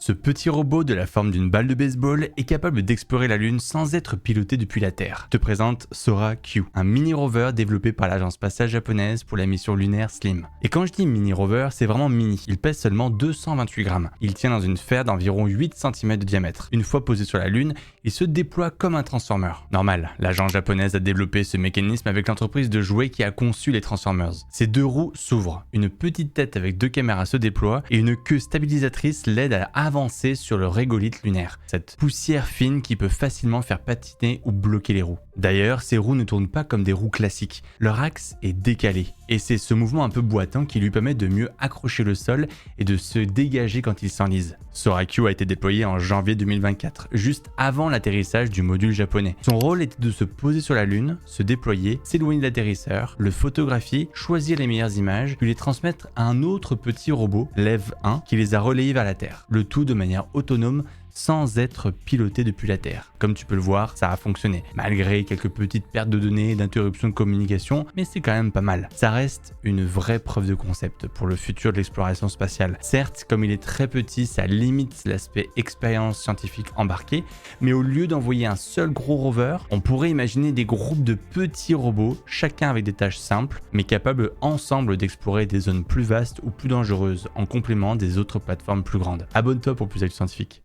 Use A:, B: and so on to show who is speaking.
A: Ce petit robot de la forme d'une balle de baseball est capable d'explorer la Lune sans être piloté depuis la Terre. Je te présente Sora Q, un mini-rover développé par l'agence spatiale japonaise pour la mission lunaire SLIM. Et quand je dis mini-rover, c'est vraiment mini. Il pèse seulement 228 grammes. Il tient dans une sphère d'environ 8 cm de diamètre. Une fois posé sur la Lune, il se déploie comme un transformer. Normal, l'agence japonaise a développé ce mécanisme avec l'entreprise de jouets qui a conçu les Transformers. Ces deux roues s'ouvrent, une petite tête avec deux caméras se déploie et une queue stabilisatrice l'aide à avancer sur le régolithe lunaire, cette poussière fine qui peut facilement faire patiner ou bloquer les roues. D'ailleurs, ces roues ne tournent pas comme des roues classiques, leur axe est décalé, et c'est ce mouvement un peu boitant qui lui permet de mieux accrocher le sol et de se dégager quand il s'enlise. Sora Q a été déployé en janvier 2024, juste avant l'atterrissage du module japonais. Son rôle était de se poser sur la Lune, se déployer, s'éloigner de l'atterrisseur, le photographier, choisir les meilleures images, puis les transmettre à un autre petit robot, Lev 1, qui les a relayés vers la Terre. Le tout de manière autonome, sans être piloté depuis la Terre. Comme tu peux le voir, ça a fonctionné, malgré quelques petites pertes de données et d'interruptions de communication, mais c'est quand même pas mal. Ça reste une vraie preuve de concept pour le futur de l'exploration spatiale. Certes, comme il est très petit, ça limite l'aspect expérience scientifique embarquée, mais au lieu d'envoyer un seul gros rover, on pourrait imaginer des groupes de petits robots, chacun avec des tâches simples, mais capables ensemble d'explorer des zones plus vastes ou plus dangereuses, en complément des autres plateformes plus grandes. Abonne-toi pour plus d'actu scientifique.